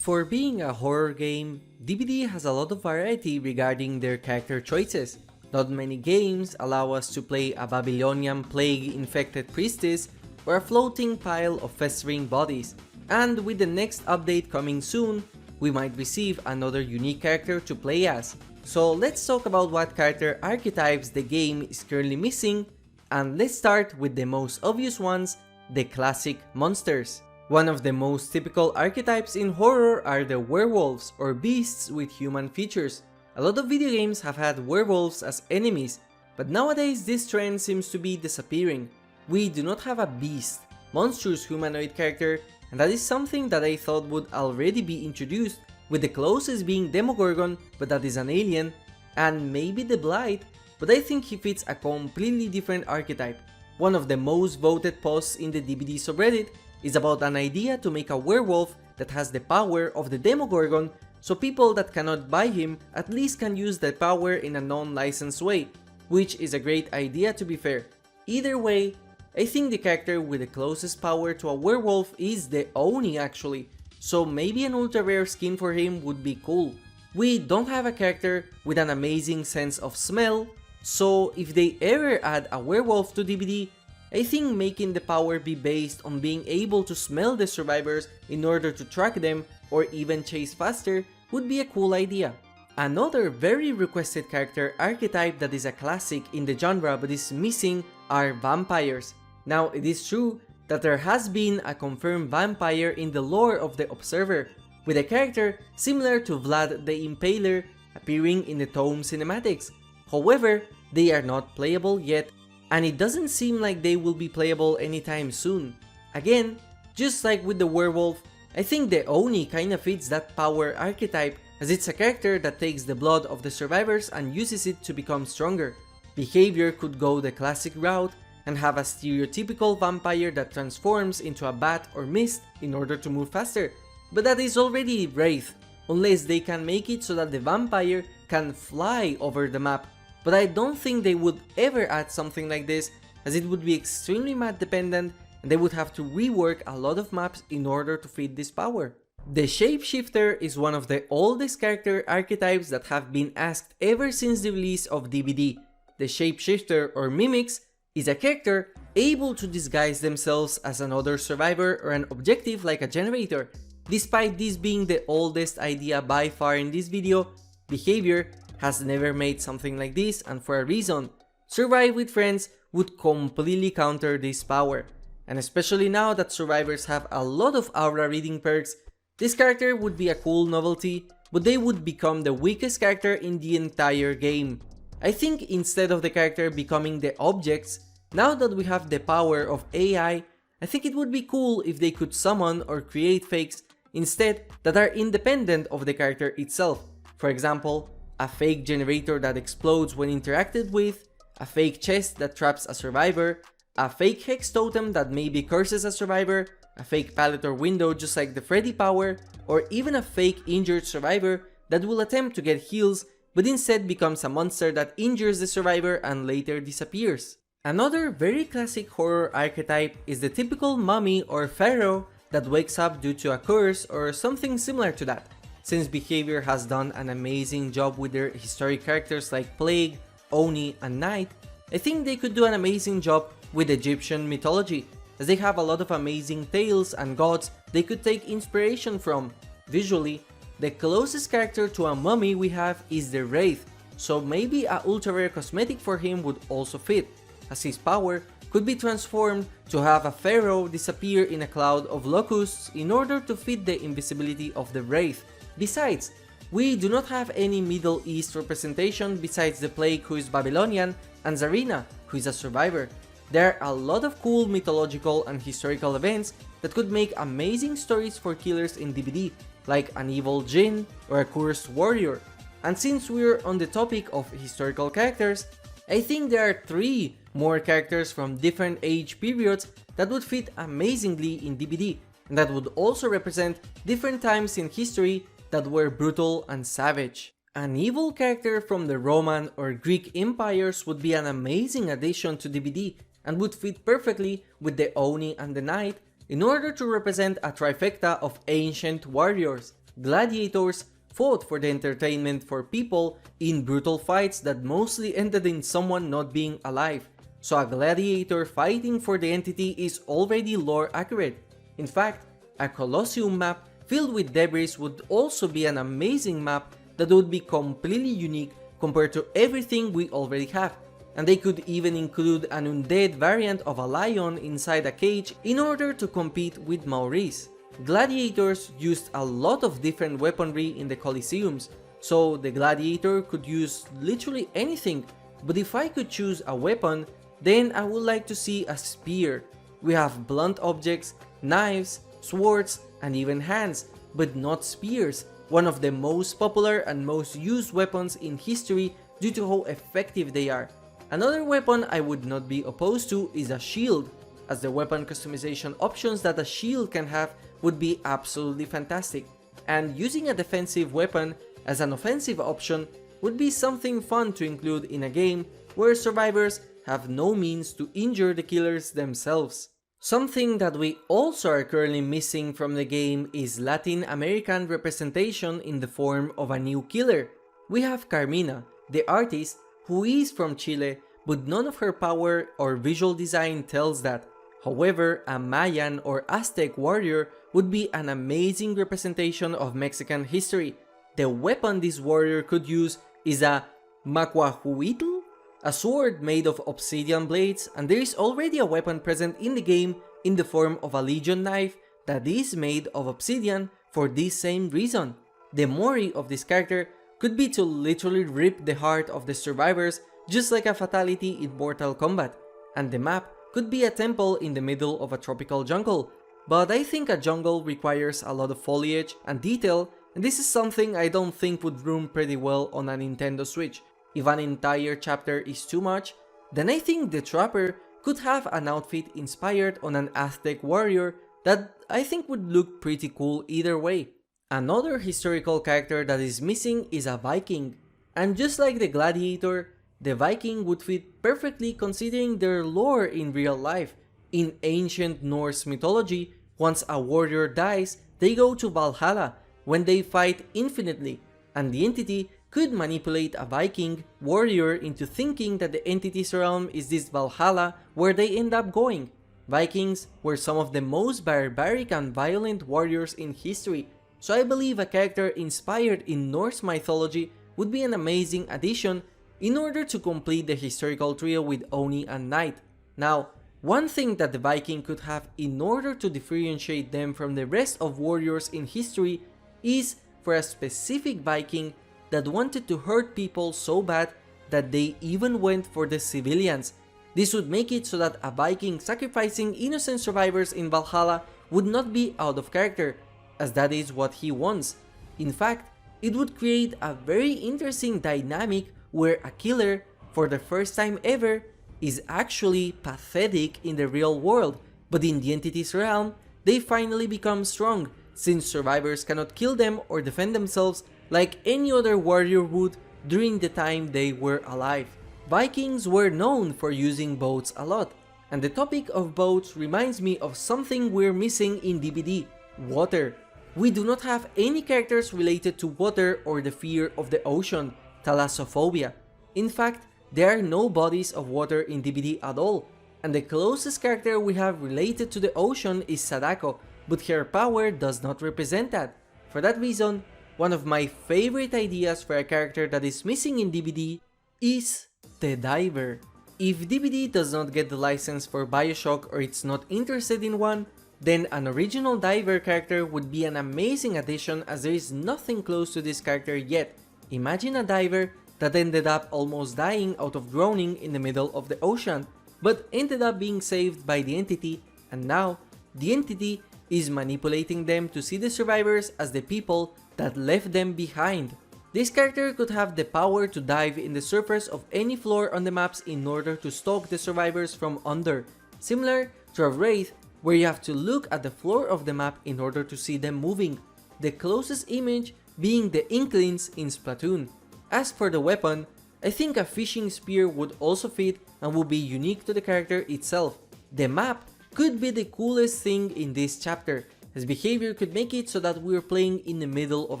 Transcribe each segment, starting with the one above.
For being a horror game, DBD has a lot of variety regarding their character choices. Not many games allow us to play a Babylonian plague-infected priestess or a floating pile of festering bodies, and with the next update coming soon, we might receive another unique character to play as. So let's talk about what character archetypes the game is currently missing, and let's start with the most obvious ones, the classic monsters. One of the most typical archetypes in horror are the werewolves, or beasts with human features. A lot of video games have had werewolves as enemies, but nowadays this trend seems to be disappearing. We do not have a beast, monstrous humanoid character, and that is something that I thought would already be introduced, with the closest being Demogorgon, but that is an alien, and maybe the Blight, but I think he fits a completely different archetype. One of the most voted posts in the DBD subreddit is about an idea to make a werewolf that has the power of the Demogorgon, so people that cannot buy him at least can use that power in a non-licensed way, which is a great idea to be fair. Either way, I think the character with the closest power to a werewolf is the Oni actually, so maybe an ultra rare skin for him would be cool. We don't have a character with an amazing sense of smell, so if they ever add a werewolf to DBD, I think making the power be based on being able to smell the survivors in order to track them or even chase faster would be a cool idea. Another very requested character archetype that is a classic in the genre but is missing are vampires. Now it is true that there has been a confirmed vampire in the lore of the Observer, with a character similar to Vlad the Impaler appearing in the Tome cinematics. However, they are not playable yet, and it doesn't seem like they will be playable anytime soon. Again, just like with the werewolf, I think the Oni kinda fits that power archetype, as it's a character that takes the blood of the survivors and uses it to become stronger. Behavior could go the classic route and have a stereotypical vampire that transforms into a bat or mist in order to move faster, but that is already Wraith, unless they can make it so that the vampire can fly over the map. But I don't think they would ever add something like this, as it would be extremely map dependent and they would have to rework a lot of maps in order to fit this power. The Shapeshifter is one of the oldest character archetypes that have been asked ever since the release of DBD. The Shapeshifter or Mimics is a character able to disguise themselves as another survivor or an objective like a generator. Despite this being the oldest idea by far in this video, behavior has never made something like this, and for a reason. Survive with friends would completely counter this power, and especially now that survivors have a lot of aura reading perks, this character would be a cool novelty, but they would become the weakest character in the entire game. I think instead of the character becoming the objects, now that we have the power of AI, I think it would be cool if they could summon or create fakes instead that are independent of the character itself. For example, a fake generator that explodes when interacted with, a fake chest that traps a survivor, a fake hex totem that maybe curses a survivor, a fake pallet or window just like the Freddy power, or even a fake injured survivor that will attempt to get heals but instead becomes a monster that injures the survivor and later disappears. Another very classic horror archetype is the typical mummy or pharaoh that wakes up due to a curse or something similar to that. Since Behavior has done an amazing job with their historic characters like Plague, Oni, and Knight, I think they could do an amazing job with Egyptian mythology, as they have a lot of amazing tales and gods they could take inspiration from. Visually, the closest character to a mummy we have is the Wraith, so maybe a ultra rare cosmetic for him would also fit, as his power could be transformed to have a pharaoh disappear in a cloud of locusts in order to fit the invisibility of the Wraith. Besides, we do not have any Middle East representation besides the Plague, who is Babylonian, and Zarina, who is a survivor. There are a lot of cool mythological and historical events that could make amazing stories for killers in DBD, like an evil djinn or a cursed warrior. And since we're on the topic of historical characters, I think there are 3 more characters from different age periods that would fit amazingly in DBD, and that would also represent different times in history that were brutal and savage. An evil character from the Roman or Greek empires would be an amazing addition to DBD and would fit perfectly with the Oni and the Knight in order to represent a trifecta of ancient warriors. gladiators fought for the entertainment for people in brutal fights that mostly ended in someone not being alive, so a gladiator fighting for the entity is already lore accurate. In fact, a Colosseum map filled with debris would also be an amazing map that would be completely unique compared to everything we already have, and they could even include an undead variant of a lion inside a cage in order to compete with Maurice. Gladiators used a lot of different weaponry in the Colosseums, so the gladiator could use literally anything, but if I could choose a weapon, then I would like to see a spear. We have blunt objects, knives, swords, and even hands, but not spears, one of the most popular and most used weapons in history due to how effective they are. Another weapon I would not be opposed to is a shield, as the weapon customization options that a shield can have would be absolutely fantastic, and using a defensive weapon as an offensive option would be something fun to include in a game where survivors have no means to injure the killers themselves. Something that we also are currently missing from the game is Latin American representation in the form of a new killer. We have Carmina, the artist, who is from Chile, but none of her power or visual design tells that. However, a Mayan or Aztec warrior would be an amazing representation of Mexican history. The weapon this warrior could use is a macuahuitl, a sword made of obsidian blades, and there is already a weapon present in the game in the form of a legion knife that is made of obsidian for this same reason. The mori of this character could be to literally rip the heart of the survivors just like a fatality in Mortal Kombat, and the map could be a temple in the middle of a tropical jungle, but I think a jungle requires a lot of foliage and detail, and this is something I don't think would room pretty well on a Nintendo Switch. If an entire chapter is too much, then I think the Trapper could have an outfit inspired on an Aztec warrior that I think would look pretty cool either way. Another historical character that is missing is a Viking, and just like the Gladiator, the Viking would fit perfectly considering their lore in real life. In ancient Norse mythology, once a warrior dies, they go to Valhalla, when they fight infinitely, and the entity could manipulate a Viking warrior into thinking that the entity's realm is this Valhalla where they end up going. Vikings were some of the most barbaric and violent warriors in history, so I believe a character inspired in Norse mythology would be an amazing addition in order to complete the historical trio with Oni and Knight. Now, one thing that the Viking could have in order to differentiate them from the rest of warriors in history is for a specific Viking that wanted to hurt people so bad that they even went for the civilians. This would make it so that a Viking sacrificing innocent survivors in Valhalla would not be out of character, as that is what he wants. In fact, it would create a very interesting dynamic where a killer, for the first time ever, is actually pathetic in the real world, but in the entity's realm, they finally become strong, since survivors cannot kill them or defend themselves like any other warrior would during the time they were alive. Vikings were known for using boats a lot, and the topic of boats reminds me of something we're missing in DBD: water. We do not have any characters related to water or the fear of the ocean, thalassophobia. In fact, there are no bodies of water in DBD at all, and the closest character we have related to the ocean is Sadako, but her power does not represent that. For that reason, one of my favorite ideas for a character that is missing in DBD is the Diver. If DBD does not get the license for Bioshock or it's not interested in one, then an original Diver character would be an amazing addition, as there is nothing close to this character yet. Imagine a diver that ended up almost dying out of drowning in the middle of the ocean, but ended up being saved by the entity, and now the entity is manipulating them to see the survivors as the people that left them behind. This character could have the power to dive in the surface of any floor on the maps in order to stalk the survivors from under, similar to a wraith where you have to look at the floor of the map in order to see them moving, the closest image being the Inklings in Splatoon. As for the weapon, I think a fishing spear would also fit and would be unique to the character itself. The map could be the coolest thing in this chapter, as behavior could make it so that we're playing in the middle of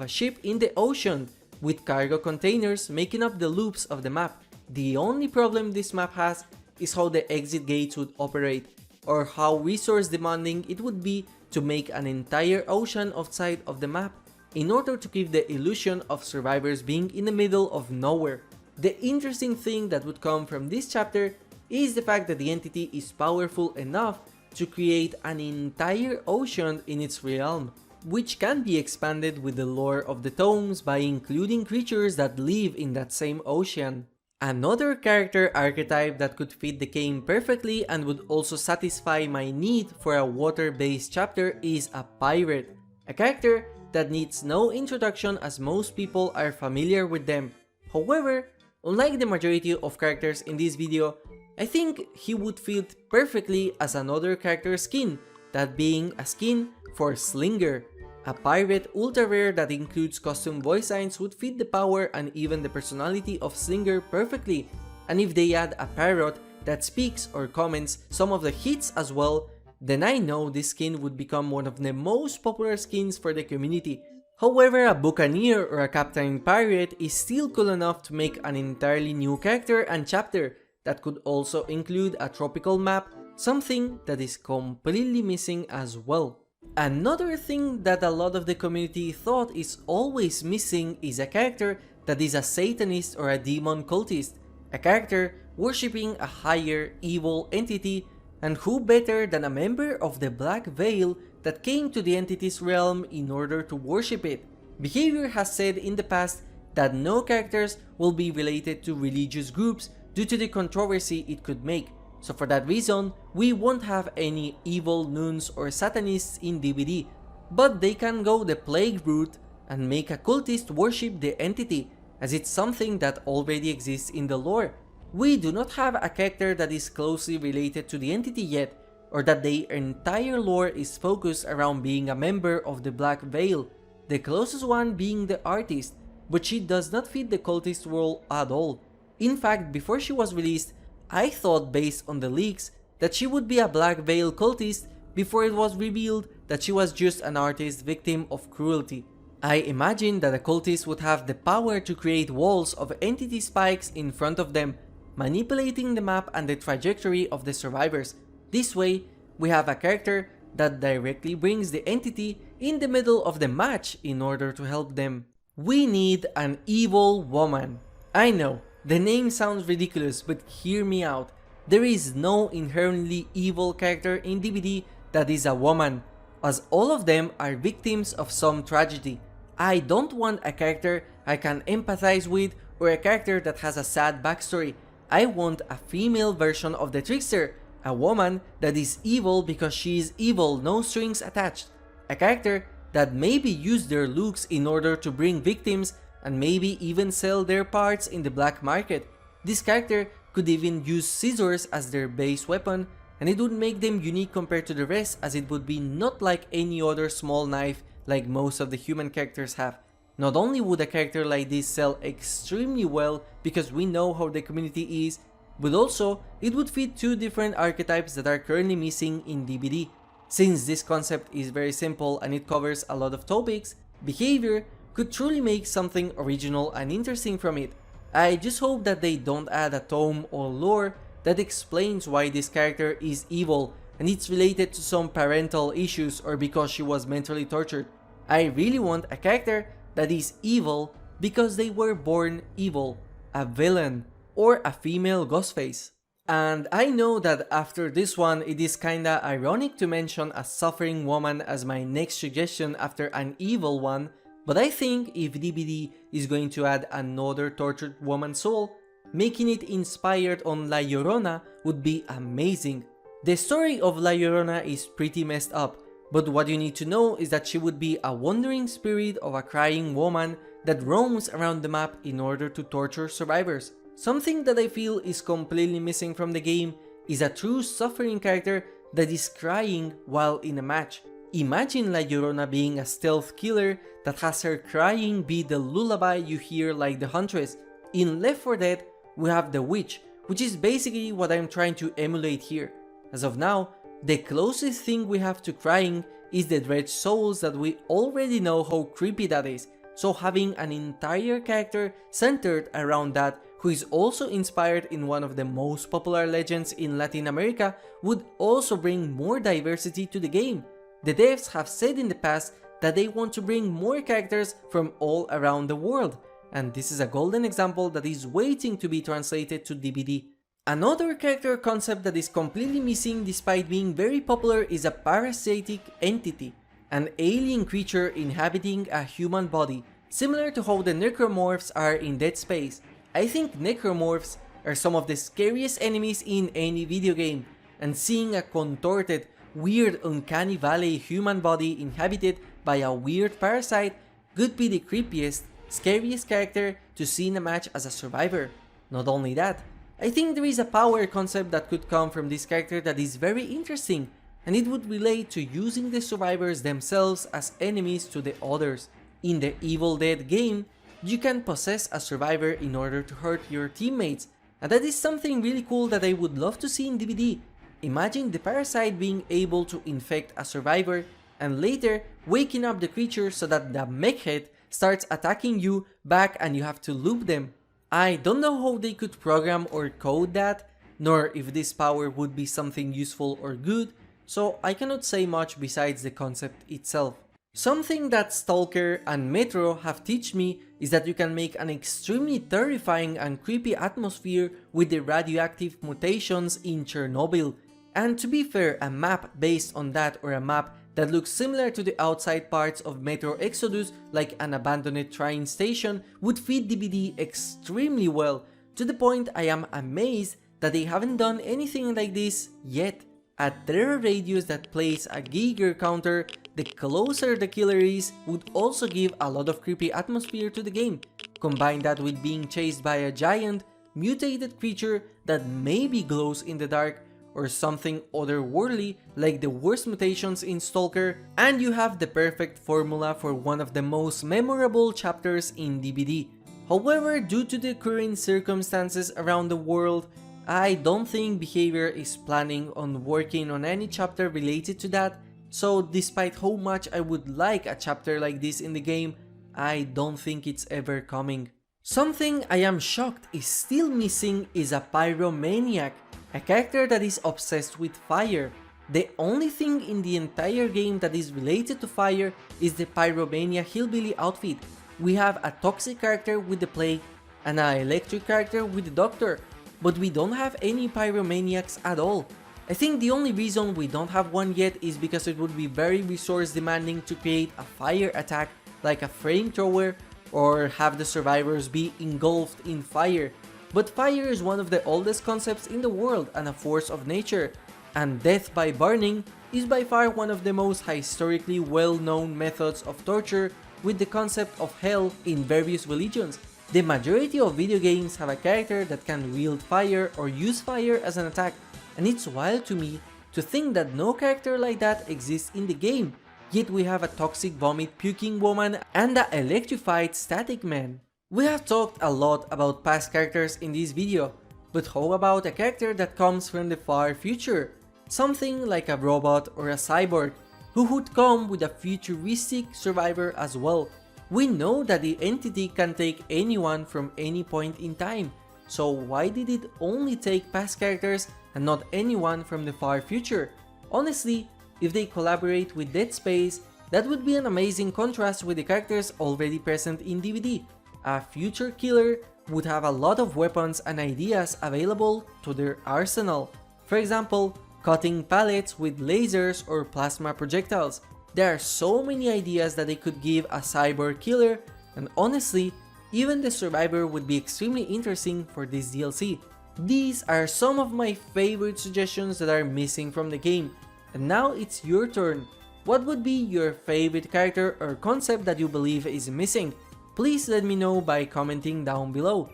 a ship in the ocean, with cargo containers making up the loops of the map. The only problem this map has is how the exit gates would operate, or how resource demanding it would be to make an entire ocean outside of the map, in order to keep the illusion of survivors being in the middle of nowhere. The interesting thing that would come from this chapter is the fact that the entity is powerful enough to create an entire ocean in its realm, which can be expanded with the lore of the tomes by including creatures that live in that same ocean. Another character archetype that could fit the game perfectly and would also satisfy my need for a water-based chapter is a pirate, a character that needs no introduction as most people are familiar with them. However, unlike the majority of characters in this video, I think he would fit perfectly as another character skin, that being a skin for Slinger. A pirate ultra rare that includes custom voice lines would fit the power and even the personality of Slinger perfectly, and if they add a parrot that speaks or comments some of the hits as well, then I know this skin would become one of the most popular skins for the community. However, a buccaneer or a captain pirate is still cool enough to make an entirely new character and chapter that could also include a tropical map, something that is completely missing as well. Another thing that a lot of the community thought is always missing is a character that is a satanist or a demon cultist, a character worshipping a higher evil entity, and who better than a member of the Black Vale that came to the entity's realm in order to worship it. Behavior has said in the past that no characters will be related to religious groups due to the controversy it could make, so for that reason we won't have any evil nuns or satanists in DBD, but they can go the plague route and make a cultist worship the entity, as it's something that already exists in the lore. We do not have a character that is closely related to the entity yet, or that their entire lore is focused around being a member of the Black Veil, the closest one being the artist, but she does not fit the cultist role at all. In fact, before she was released, I thought based on the leaks that she would be a Black Veil cultist before it was revealed that she was just an artist victim of cruelty. I imagined that a cultist would have the power to create walls of entity spikes in front of them, manipulating the map and the trajectory of the survivors. This way, we have a character that directly brings the entity in the middle of the match in order to help them. We need an evil woman. I know, the name sounds ridiculous, but hear me out. There is no inherently evil character in DBD that is a woman, as all of them are victims of some tragedy. I don't want a character I can empathize with or a character that has a sad backstory. I want a female version of the trickster, a woman that is evil because she is evil, no strings attached. A character that maybe use their looks in order to bring victims and maybe even sell their parts in the black market. This character could even use scissors as their base weapon, and it would make them unique compared to the rest, as it would be not like any other small knife like most of the human characters have. Not only would a character like this sell extremely well because we know how the community is, but also it would fit two different archetypes that are currently missing in DBD. Since this concept is very simple and it covers a lot of topics, behavior could truly make something original and interesting from it. I just hope that they don't add a tome or lore that explains why this character is evil and it's related to some parental issues or because she was mentally tortured. I really want a character that is evil because they were born evil, a villain, or a female Ghostface. And I know that after this one it is kinda ironic to mention a suffering woman as my next suggestion after an evil one, but I think if DBD is going to add another tortured woman soul, making it inspired on La Llorona would be amazing. The story of La Llorona is pretty messed up, but what you need to know is that she would be a wandering spirit of a crying woman that roams around the map in order to torture survivors. Something that I feel is completely missing from the game is a true suffering character that is crying while in a match. Imagine La Llorona being a stealth killer that has her crying be the lullaby you hear like the Huntress. In Left 4 Dead, we have the Witch, which is basically what I'm trying to emulate here. As of now, the closest thing we have to crying is the Dredge Souls that we already know how creepy that is, so having an entire character centered around that, who is also inspired in one of the most popular legends in Latin America, would also bring more diversity to the game. The devs have said in the past that they want to bring more characters from all around the world, and this is a golden example that is waiting to be translated to DBD. Another character concept that is completely missing despite being very popular is a parasitic entity, an alien creature inhabiting a human body, similar to how the Necromorphs are in Dead Space. I think Necromorphs are some of the scariest enemies in any video game, and seeing a contorted, weird, uncanny valley human body inhabited by a weird parasite could be the creepiest, scariest character to see in a match as a survivor. Not only that, I think there is a power concept that could come from this character that is very interesting, and it would relate to using the survivors themselves as enemies to the others. In the Evil Dead game, you can possess a survivor in order to hurt your teammates, and that is something really cool that I would love to see in DBD. Imagine the parasite being able to infect a survivor and later waking up the creature so that the mechhead starts attacking you back and you have to loop them. I don't know how they could program or code that, nor if this power would be something useful or good, so I cannot say much besides the concept itself. Something that Stalker and Metro have taught me is that you can make an extremely terrifying and creepy atmosphere with the radioactive mutations in Chernobyl, and to be fair, a map based on that or a map that looks similar to the outside parts of Metro Exodus, like an abandoned train station, would fit DBD extremely well, to the point I am amazed that they haven't done anything like this yet. A terror radius that plays a Geiger counter, the closer the killer is, would also give a lot of creepy atmosphere to the game. Combine that with being chased by a giant, mutated creature that maybe glows in the dark, or something otherworldly like the worst mutations in Stalker, and you have the perfect formula for one of the most memorable chapters in DBD. However, due to the current circumstances around the world, I don't think Behavior is planning on working on any chapter related to that, so despite how much I would like a chapter like this in the game, I don't think it's ever coming. Something I am shocked is still missing is a Pyromaniac, a character that is obsessed with fire. The only thing in the entire game that is related to fire is the Pyromania hillbilly outfit. We have a toxic character with the plague and an electric character with the doctor, but we don't have any Pyromaniacs at all. I think the only reason we don't have one yet is because it would be very resource demanding to create a fire attack like a flamethrower or have the survivors be engulfed in fire. But fire is one of the oldest concepts in the world and a force of nature, and death by burning is by far one of the most historically well-known methods of torture, with the concept of hell in various religions. The majority of video games have a character that can wield fire or use fire as an attack, and it's wild to me to think that no character like that exists in the game, yet we have a toxic vomit puking woman and a electrified static man. We have talked a lot about past characters in this video, but how about a character that comes from the far future? Something like a robot or a cyborg, who would come with a futuristic survivor as well. We know that the entity can take anyone from any point in time, so why did it only take past characters and not anyone from the far future? Honestly, if they collaborate with Dead Space, that would be an amazing contrast with the characters already present in DBD. A future killer would have a lot of weapons and ideas available to their arsenal. For example, cutting pallets with lasers or plasma projectiles. There are so many ideas that they could give a cyborg killer, and honestly, even the survivor would be extremely interesting for this DLC. These are some of my favorite suggestions that are missing from the game, and now it's your turn. What would be your favorite character or concept that you believe is missing? Please let me know by commenting down below.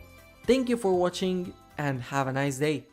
Thank you for watching and have a nice day.